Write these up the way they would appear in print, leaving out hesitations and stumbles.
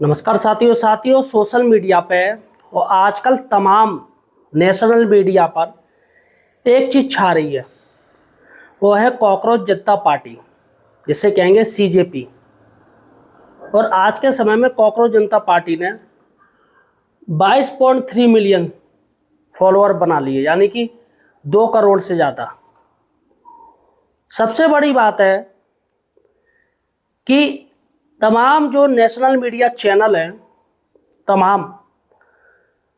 नमस्कार साथियों social media पे और आजकल तमाम नेशनल मीडिया पर एक चीज़ छा रही है। वो है कॉकरोच जनता पार्टी, जिसे कहेंगे सीजेपी। और आज के समय में कॉकरोच जनता पार्टी ने 22.3 मिलियन फॉलोअर बना लिए, यानी कि 2 करोड़ से ज़्यादा। सबसे बड़ी बात है कि तमाम जो नेशनल मीडिया चैनल हैं, तमाम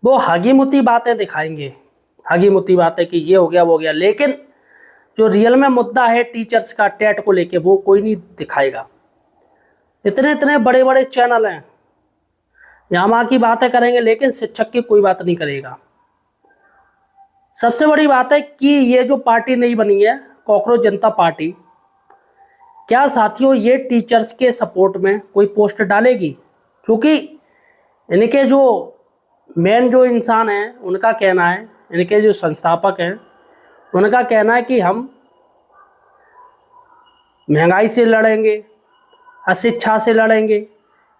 वो हगीमुती बातें दिखाएंगे, हगीमुती बातें कि ये हो गया वो हो गया, लेकिन जो रियल में मुद्दा है टीचर्स का टेट को लेके वो कोई नहीं दिखाएगा। इतने इतने बड़े बड़े चैनल हैं, यहाँ वहाँ की बातें करेंगे लेकिन शिक्षक की कोई बात नहीं करेगा। सबसे बड़ी बात है कि ये जो पार्टी नहीं बनी है कॉकरोच जनता पार्टी, क्या साथियों ये टीचर्स के सपोर्ट में कोई पोस्ट डालेगी? क्योंकि इनके जो मेन जो इंसान हैं उनका कहना है, इनके जो संस्थापक हैं उनका कहना है कि हम महंगाई से लड़ेंगे, अशिक्षा से लड़ेंगे,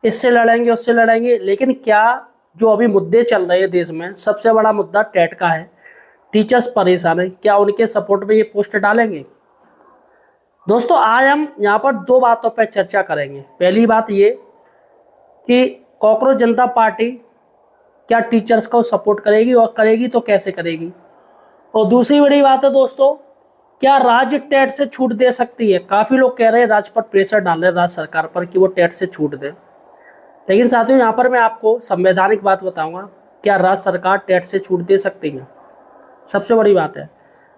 इससे लड़ेंगे उससे लड़ेंगे। लेकिन क्या जो अभी मुद्दे चल रहे हैं देश में, सबसे बड़ा मुद्दा टेट का है, टीचर्स परेशान है, क्या उनके सपोर्ट में ये पोस्ट डालेंगे? दोस्तों आज हम यहाँ पर 2 बातों पर चर्चा करेंगे। पहली बात ये कि कॉकरोच जनता पार्टी क्या टीचर्स को सपोर्ट करेगी, और करेगी तो कैसे करेगी। और दूसरी बड़ी बात है दोस्तों, क्या राज्य टेट से छूट दे सकती है? काफ़ी लोग कह रहे हैं, राज्य पर प्रेशर डाल रहे हैं राज्य सरकार पर कि वो टेट से छूट दे। लेकिन साथियों यहाँ पर मैं आपको संवैधानिक बात बताऊंगा, क्या राज्य सरकार टेट से छूट दे सकती है? सबसे बड़ी बात है।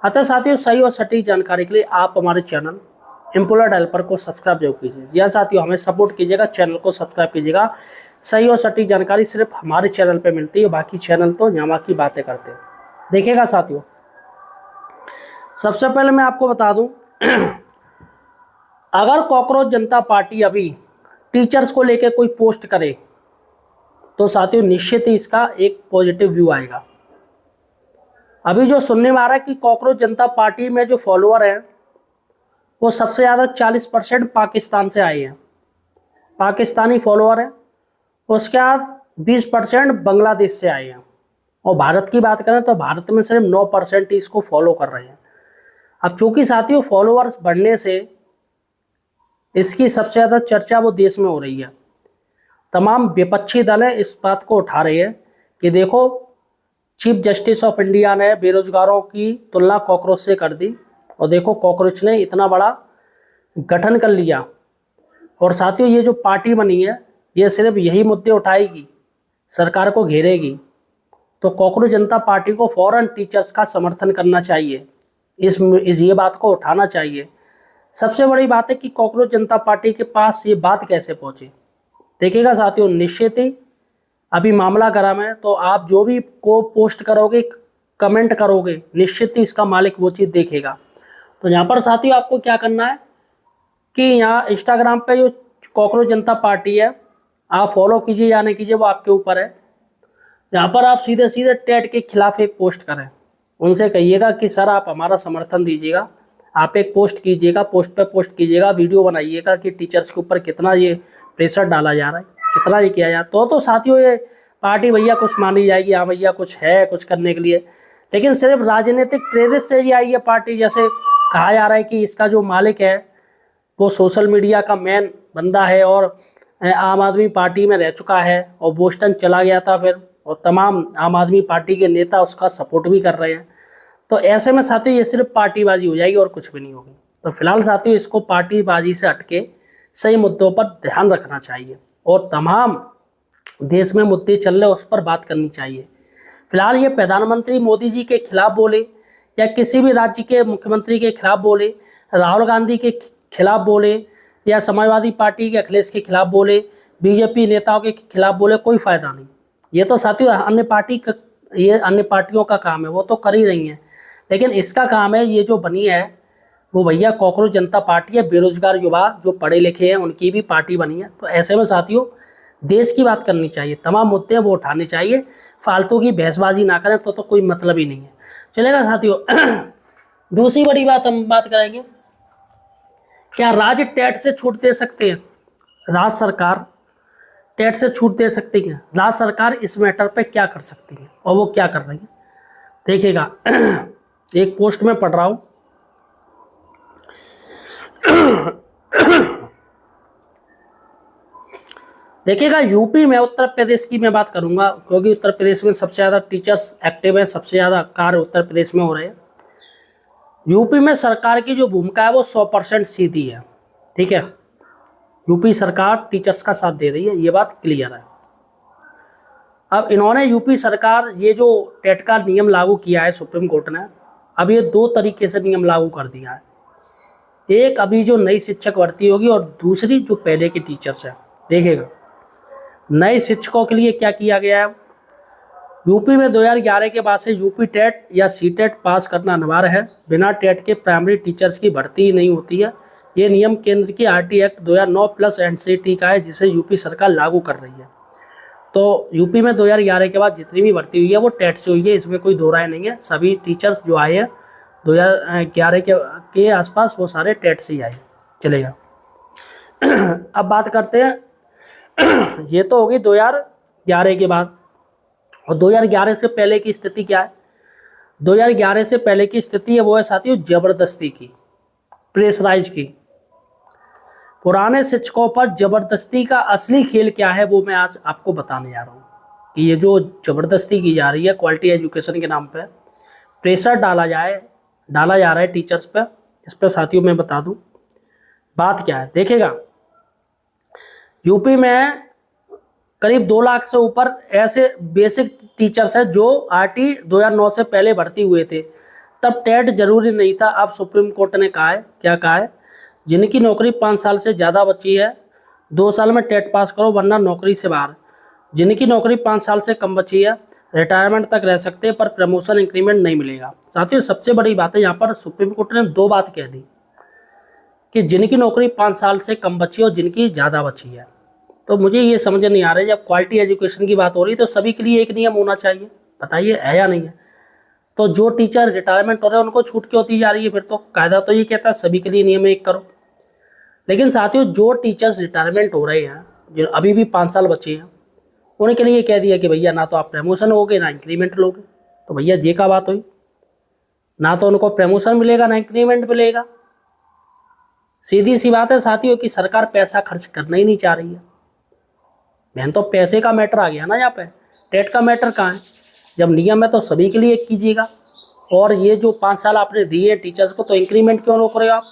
अतः साथियों सही और सटीक जानकारी के लिए आप हमारे चैनल एम्प्लॉयड हेल्पर को सब्सक्राइब जरूर कीजिए। जी हाँ साथियों, हमें सपोर्ट कीजिएगा, चैनल को सब्सक्राइब कीजिएगा। सही और सटीक जानकारी सिर्फ हमारे चैनल पे मिलती है, बाकी चैनल तो यहाँ की बातें करते हैं। देखिएगा साथियों, सबसे पहले मैं आपको बता दूं अगर कॉकरोच जनता पार्टी अभी टीचर्स को लेकर कोई पोस्ट करे तो साथियों निश्चित ही इसका एक पॉजिटिव व्यू आएगा। अभी जो सुनने में आ रहा है कि कॉकरोच जनता पार्टी में जो फॉलोअर हैं वो सबसे ज़्यादा 40% पाकिस्तान से आए हैं, पाकिस्तानी फॉलोअर हैं। उसके बाद 20% बांग्लादेश से आए हैं। और भारत की बात करें तो भारत में सिर्फ 9% ही इसको फॉलो कर रहे हैं। अब चूंकि साथियों फॉलोअर्स बढ़ने से इसकी सबसे ज़्यादा चर्चा वो देश में हो रही है। तमाम विपक्षी दल है इस बात को उठा रहे हैं कि देखो, चीफ जस्टिस ऑफ इंडिया ने बेरोजगारों की तुलना कॉकरोच से कर दी, और देखो कॉकरोच ने इतना बड़ा गठन कर लिया। और साथियों ये जो पार्टी बनी है ये सिर्फ यही मुद्दे उठाएगी, सरकार को घेरेगी। तो कॉकरोच जनता पार्टी को फौरन टीचर्स का समर्थन करना चाहिए, इस ये बात को उठाना चाहिए। सबसे बड़ी बात है कि कॉकरोच जनता पार्टी के पास ये बात कैसे पहुंची। देखिएगा साथियों, निश्चित ही अभी मामला गर्म है, तो आप जो भी को पोस्ट करोगे, कमेंट करोगे, निश्चित ही इसका मालिक वो चीज़ देखेगा। तो यहाँ पर साथियों आपको क्या करना है कि यहाँ इंस्टाग्राम पे जो कॉकरोच जनता पार्टी है आप फॉलो कीजिए या नहीं कीजिए वो आपके ऊपर है। यहाँ पर आप सीधे सीधे टेट के खिलाफ एक पोस्ट करें, उनसे कहिएगा कि सर आप हमारा समर्थन दीजिएगा, आप एक पोस्ट कीजिएगा, पोस्ट पे पोस्ट कीजिएगा, वीडियो बनाइएगा कि टीचर्स के ऊपर कितना ये प्रेशर डाला जा रहा है, कितना ये किया जा रहा है। तो साथियों ये पार्टी भैया कुछ मानी जाएगी, हाँ भैया कुछ है कुछ करने के लिए। लेकिन सिर्फ राजनीतिक प्रेरित से ही आई है पार्टी, जैसे कहा जा रहा है कि इसका जो मालिक है वो सोशल मीडिया का मेन बंदा है और आम आदमी पार्टी में रह चुका है, और बोस्टन चला गया था फिर, और तमाम आम आदमी पार्टी के नेता उसका सपोर्ट भी कर रहे हैं। तो ऐसे में साथियों ये सिर्फ पार्टीबाजी हो जाएगी और कुछ भी नहीं होगी। तो फिलहाल साथियों इसको पार्टीबाजी से हटके सही मुद्दों पर ध्यान रखना चाहिए, और तमाम देश में मुद्दे चल रहे उस पर बात करनी चाहिए। फिलहाल ये प्रधानमंत्री मोदी जी के खिलाफ बोले या किसी भी राज्य के मुख्यमंत्री के खिलाफ बोले, राहुल गांधी के खिलाफ बोले या समाजवादी पार्टी के अखिलेश के खिलाफ बोले, बीजेपी नेताओं के खिलाफ बोले, कोई फ़ायदा नहीं। ये तो साथियों अन्य पार्टियों का काम है, वो तो कर ही रही हैं। लेकिन इसका काम है, ये जो बनी है वो भैया कॉकरोच जनता पार्टी है, बेरोजगार युवा जो पढ़े लिखे हैं उनकी भी पार्टी बनी है। तो ऐसे में साथियों देश की बात करनी चाहिए, तमाम मुद्दे हैं वो उठाने चाहिए, फालतू की बहसबाजी ना करें तो कोई मतलब ही नहीं है। चलेगा साथियों दूसरी बड़ी बात हम बात करेंगे, क्या राज्य टेट से छूट दे सकते हैं? राज्य सरकार टेट से छूट दे सकती है। राज्य सरकार इस मैटर पे क्या कर सकती है और वो क्या कर रही है, देखिएगा। एक पोस्ट में पढ़ रहा हूँ, देखिएगा। यूपी में, उत्तर प्रदेश की मैं बात करूंगा क्योंकि उत्तर प्रदेश में सबसे ज़्यादा टीचर्स एक्टिव हैं, सबसे ज़्यादा कार्य उत्तर प्रदेश में हो रहे हैं। यूपी में सरकार की जो भूमिका है वो 100% सीधी है, ठीक है। यूपी सरकार टीचर्स का साथ दे रही है, ये बात क्लियर है। अब इन्होंने, यूपी सरकार, ये जो टेट का नियम लागू किया है सुप्रीम कोर्ट ने, अब ये 2 तरीके से नियम लागू कर दिया है। एक अभी जो नई शिक्षक भर्ती होगी और दूसरी जो पहले की टीचर्स है। देखिएगा, नए शिक्षकों के लिए क्या किया गया है। यूपी में 2011 के बाद से यूपी टेट या सी टेट पास करना अनिवार्य है। बिना टेट के प्राइमरी टीचर्स की भर्ती नहीं होती है। ये नियम केंद्र की आरटी एक्ट 2009 प्लस एनसीटी का है, जिसे यूपी सरकार लागू कर रही है। तो यूपी में 2011 के बाद जितनी भी भर्ती हुई है वो टेट से हुई है, इसमें कोई दो राय नहीं है। सभी टीचर्स जो आए हैं 2011 के आसपास वो सारे टेट से ही आए, चलेगा। अब बात करते हैं, ये तो होगी 2011 के बाद, और 2011 से पहले की स्थिति क्या है। 2011 से पहले की स्थिति है वो है साथियों जबरदस्ती की, प्रेशराइज की। पुराने शिक्षकों पर जबरदस्ती का असली खेल क्या है वो मैं आज आपको बताने जा रहा हूँ कि ये जो जबरदस्ती की जा रही है क्वालिटी एजुकेशन के नाम पे, प्रेशर डाला जा रहा है टीचर्स पे, इस पर साथियों मैं बता दूं बात क्या है। देखिएगा, यूपी में करीब 2 लाख से ऊपर ऐसे बेसिक टीचर्स हैं जो आरटी 2009 से पहले भर्ती हुए थे, तब टेट जरूरी नहीं था। अब सुप्रीम कोर्ट ने कहा है, क्या कहा है, जिनकी नौकरी 5 साल से ज़्यादा बची है 2 साल में टेट पास करो वरना नौकरी से बाहर। जिनकी नौकरी 5 साल से कम बची है रिटायरमेंट तक रह सकते हैं पर प्रमोशन इंक्रीमेंट नहीं मिलेगा। साथियों सबसे बड़ी बात है यहाँ पर सुप्रीम कोर्ट ने 2 बात कह दी कि जिनकी नौकरी 5 साल से कम बची और जिनकी ज़्यादा बची है। तो मुझे ये समझ नहीं आ रहा है, जब क्वालिटी एजुकेशन की बात हो रही है तो सभी के लिए एक नियम होना चाहिए, बताइए है या नहीं है। तो जो टीचर रिटायरमेंट हो रहे हैं उनको छूट क्यों दी जा रही है, फिर तो कायदा तो ये कहता है सभी के लिए नियम एक करो। लेकिन साथियों जो टीचर्स रिटायरमेंट हो रहे हैं, जो अभी भी 5 साल बचे हैं, उनके लिए कह दिया कि भैया ना तो आप प्रमोशन होगे ना इंक्रीमेंट लोगे। तो भैया ये का बात हुई, ना तो उनको प्रमोशन मिलेगा ना इंक्रीमेंट मिलेगा। सीधी सी बात है साथियों कि सरकार पैसा खर्च करना ही नहीं चाह रही है। मैंने तो पैसे का मैटर आ गया ना यहाँ पे, टेट का मैटर कहाँ है। जब नियम है तो सभी के लिए एक कीजिएगा, और ये जो 5 साल आपने दिए टीचर्स को तो इंक्रीमेंट क्यों रोक रहे हो आप,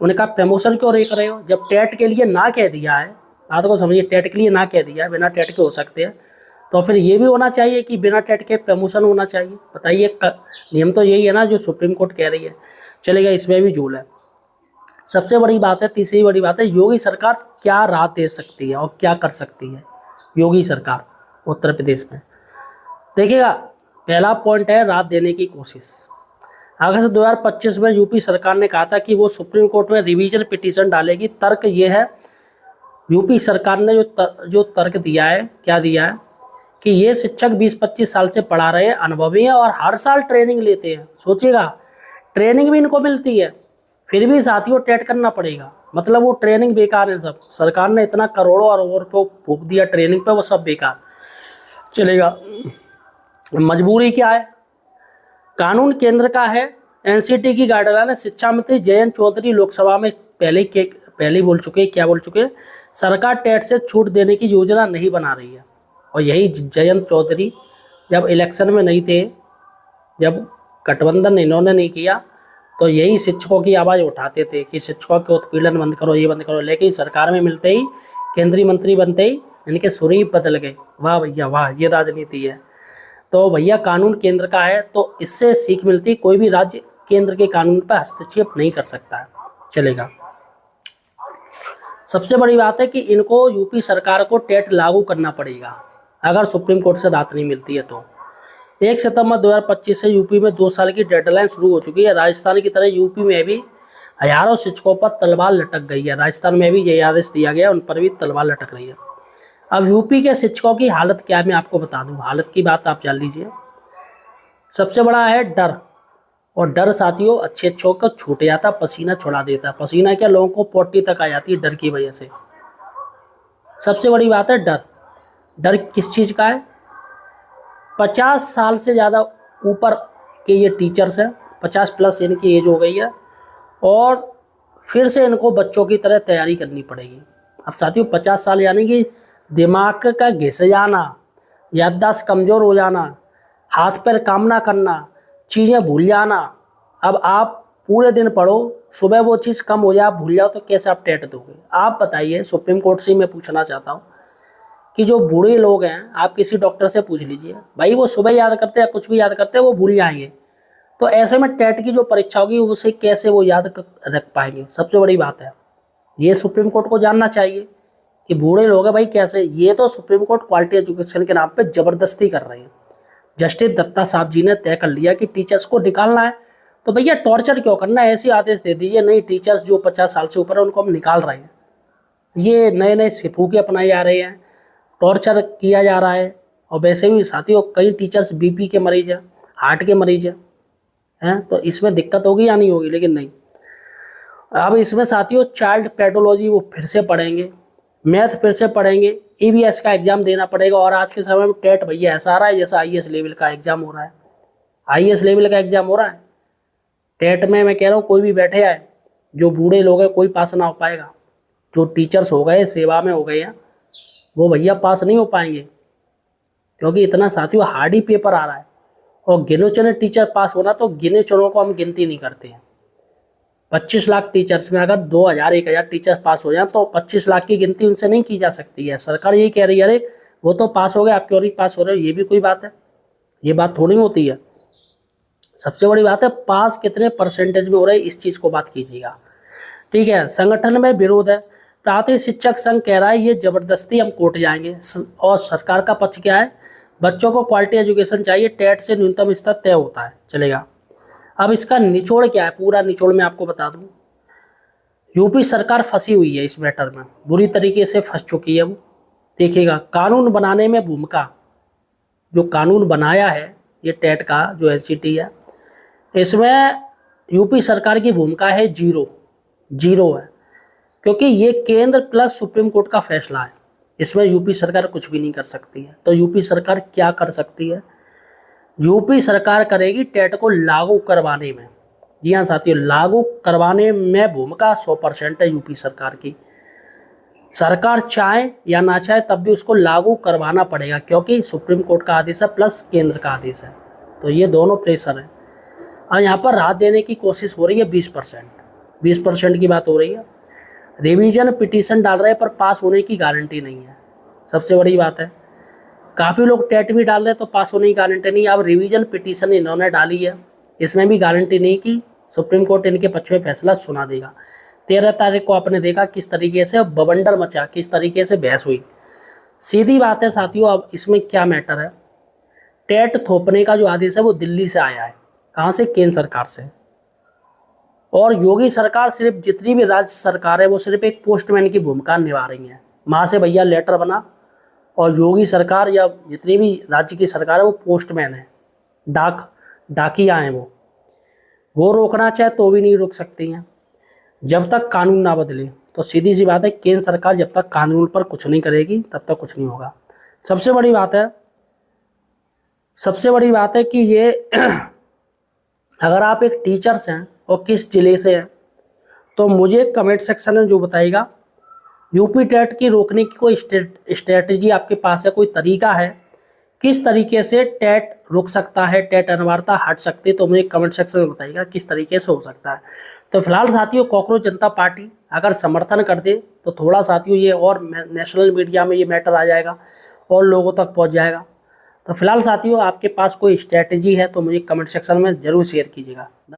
उनका प्रमोशन क्यों रोक रहे हो। जब टेट के लिए ना कह दिया है, बात को समझिए, टेट के लिए ना कह दिया है, बिना टेट के हो सकते हैं, तो फिर ये भी होना चाहिए कि बिना टेट के प्रमोशन होना चाहिए। बताइए, नियम तो यही है ना जो सुप्रीम कोर्ट कह रही है, चलेगा, इसमें भी झूल है। सबसे बड़ी बात है, तीसरी बड़ी बात है, योगी सरकार क्या राह दे सकती है और क्या कर सकती है योगी सरकार उत्तर प्रदेश में। देखिएगा, पहला पॉइंट है राहत देने की कोशिश। अगस्त 2025 में यूपी सरकार ने कहा था कि वो सुप्रीम कोर्ट में रिवीजन पिटीशन डालेगी। तर्क ये है, यूपी सरकार ने जो तर्क दिया है, क्या दिया है कि ये शिक्षक 20-25 साल से पढ़ा रहे हैं, अनुभवी हैं और हर साल ट्रेनिंग लेते हैं। सोचिएगा, ट्रेनिंग भी इनको मिलती है, फिर भी साथियों टेट करना पड़ेगा, मतलब वो ट्रेनिंग बेकार है। सब सरकार ने इतना करोड़ों और रुपये फूंक दिया ट्रेनिंग पे, वो सब बेकार, चलेगा। मजबूरी क्या है, कानून केंद्र का है, एनसीटी की गाइडलाइन है। शिक्षा मंत्री जयंत चौधरी लोकसभा में पहले बोल चुके, क्या बोल चुके, सरकार टेट से छूट देने की योजना नहीं बना रही है। और यही जयंत चौधरी जब इलेक्शन में नहीं थे, जब गठबंधन इन्होंने नहीं किया, तो यही शिक्षकों की आवाज़ उठाते थे कि शिक्षकों के उत्पीड़न बंद करो, ये बंद करो। लेकिन सरकार में मिलते ही, केंद्रीय मंत्री बनते ही इनके सुर ही बदल गए। वाह भैया वाह, ये राजनीति है। तो भैया कानून केंद्र का है, तो इससे सीख मिलती, कोई भी राज्य केंद्र के कानून पर हस्तक्षेप नहीं कर सकता है, चलेगा। सबसे बड़ी बात है कि इनको यूपी सरकार को टेट लागू करना पड़ेगा अगर सुप्रीम कोर्ट से राहत नहीं मिलती है तो। 1 सितंबर 2025 से यूपी में 2 साल की डेडलाइन शुरू हो चुकी है। राजस्थान की तरह यूपी में भी हजारों शिक्षकों पर तलवार लटक गई है। राजस्थान में भी यही आदेश दिया गया, उन पर भी तलवार लटक रही है। अब यूपी के शिक्षकों की हालत क्या है मैं आपको बता दूं, हालत की बात आप जान लीजिए। सबसे बड़ा है डर, और डर साथियों अच्छे को छूट जाता, पसीना छुड़ा देता है। पसीना क्या, लोगों को पोटी तक आ जाती है डर की वजह से। सबसे बड़ी बात है डर। डर किस चीज़ का है? 50 साल से ज़्यादा ऊपर के ये टीचर्स हैं, 50 प्लस इनकी एज हो गई है, और फिर से इनको बच्चों की तरह तैयारी करनी पड़ेगी। अब साथियों 50 साल यानी कि दिमाग का घिस जाना, याददाश्त कमज़ोर हो जाना, हाथ पैर काम ना करना, चीज़ें भूल जाना। अब आप पूरे दिन पढ़ो, सुबह वो चीज़ कम हो जाए, आप भूल जाओ, तो कैसे आप टेट दोगे? आप बताइए। सुप्रीम कोर्ट से मैं पूछना चाहता हूँ कि जो बूढ़े लोग हैं, आप किसी डॉक्टर से पूछ लीजिए, भाई वो सुबह याद करते हैं, कुछ भी याद करते हैं, वो भूल जाएंगे। तो ऐसे में टेट की जो परीक्षा होगी उसे कैसे वो याद रख पाएंगे? सबसे बड़ी बात है, ये सुप्रीम कोर्ट को जानना चाहिए कि बूढ़े लोग हैं भाई कैसे। ये तो सुप्रीम कोर्ट क्वालिटी एजुकेशन के नाम पे जबरदस्ती कर रहे हैं। जस्टिस दत्ता साहब जी ने तय कर लिया कि टीचर्स को निकालना है, तो भैया टॉर्चर क्यों करना है? ऐसे आदेश दे दीजिए, नहीं टीचर्स जो 50 साल से ऊपर है उनको हम निकाल रहे हैं। ये नए नए सिफूके अपनाए जा रहे हैं, टॉर्चर किया जा रहा है। और वैसे भी साथियों कई टीचर्स बीपी के मरीज हैं, हार्ट के मरीज हैं, तो इसमें दिक्कत होगी या नहीं होगी? लेकिन नहीं। अब इसमें साथियों चाइल्ड पैथोलॉजी वो फिर से पढ़ेंगे, मैथ फिर से पढ़ेंगे, ईवीएस का एग्जाम देना पड़ेगा। और आज के समय में टेट भैया ऐसा आ रहा है जैसा आईएएस लेवल का एग्जाम हो रहा है। आईएएस लेवल का एग्जाम हो रहा है टेट में। मैं कह रहा हूँ कोई भी बैठे आए, जो बूढ़े लोग हैं कोई पास ना हो पाएगा। जो टीचर्स हो गए, सेवा में हो गए हैं, वो भैया पास नहीं हो पाएंगे, क्योंकि इतना साथियों हार्ड ही पेपर आ रहा है। और गिने चुने टीचर पास होना, तो गिने चुनों को हम गिनती नहीं करते हैं। 25 लाख टीचर्स में अगर 2000 1000 टीचर पास हो जाए, तो 25 लाख की गिनती उनसे नहीं की जा सकती है। सरकार यही कह रही है, अरे वो तो पास हो गए, आप क्यों नहीं पास हो रहे हो? ये भी कोई बात है? ये बात थोड़ी होती है। सबसे बड़ी बात है पास कितने परसेंटेज में हो रहे हैं, इस चीज़ को बात कीजिएगा। ठीक है। संगठन में विरोध है। प्राथमिक शिक्षक संघ कह रहा है ये जबरदस्ती हम कोर्ट जाएंगे। और सरकार का पक्ष क्या है? बच्चों को क्वालिटी एजुकेशन चाहिए, टेट से न्यूनतम स्तर तय होता है, चलेगा। अब इसका निचोड़ क्या है? पूरा निचोड़ मैं आपको बता दूं। यूपी सरकार फंसी हुई है इस मैटर में, बुरी तरीके से फंस चुकी है वो। देखिएगा, कानून बनाने में भूमिका, जो कानून बनाया है ये टेट का जो एनसीटी है, इसमें यूपी सरकार की भूमिका है जीरो है, क्योंकि ये केंद्र प्लस सुप्रीम कोर्ट का फैसला है। इसमें यूपी सरकार कुछ भी नहीं कर सकती है। तो यूपी सरकार क्या कर सकती है? यूपी सरकार करेगी टेट को लागू करवाने में। जी हाँ साथियों, लागू करवाने में भूमिका 100% है यूपी सरकार की। सरकार चाहे या ना चाहे तब भी उसको लागू करवाना पड़ेगा, क्योंकि सुप्रीम कोर्ट का आदेश है प्लस केंद्र का आदेश है। तो ये दोनों प्रेशर है। और यहाँ पर राहत देने की कोशिश हो रही है 20% की बात हो रही है। रिवीजन पिटीशन डाल रहे हैं, पर पास होने की गारंटी नहीं है। सबसे बड़ी बात है, काफ़ी लोग टेट भी डाल रहे हैं तो पास होने की गारंटी नहीं। अब रिवीजन पिटीशन इन्होंने डाली है, इसमें भी गारंटी नहीं कि सुप्रीम कोर्ट इनके पक्ष में फैसला सुना देगा। 13 तारीख को आपने देखा किस तरीके से बवंडर मचा, किस तरीके से बहस हुई। सीधी बात है साथियों, अब इसमें क्या मैटर है? टेट थोपने का जो आदेश है वो दिल्ली से आया है। कहाँ से? केंद्र सरकार से। और योगी सरकार सिर्फ, जितनी भी राज्य सरकार है वो सिर्फ एक पोस्टमैन की भूमिका निभा रही है। वहाँ से भैया लेटर बना, और योगी सरकार या जितनी भी राज्य की सरकार है वो पोस्टमैन है, डाकिया हैं वो रोकना चाहे तो भी नहीं रोक सकती हैं जब तक कानून ना बदले। तो सीधी सी बात है, केंद्र सरकार जब तक कानून पर कुछ नहीं करेगी तब तक कुछ नहीं होगा। सबसे बड़ी बात है कि ये अगर आप एक टीचर्स हैं और किस जिले से हैं, तो मुझे कमेंट सेक्शन में जो बताइएगा। यूपी टेट की रोकने की कोई स्ट्रेटजी आपके पास है? कोई तरीका है किस तरीके से टेट रुक सकता है, टेट अनिवार्यता हट सकती है? तो मुझे कमेंट सेक्शन में बताइएगा किस तरीके से हो सकता है। तो फिलहाल साथियों कॉकरोच जनता पार्टी अगर समर्थन कर दे तो थोड़ा साथियों ये और नेशनल मीडिया में ये मैटर आ जाएगा और लोगों तक पहुंच जाएगा। तो फिलहाल साथियों आपके पास कोई स्ट्रेटजी है तो मुझे कमेंट सेक्शन में ज़रूर शेयर कीजिएगा।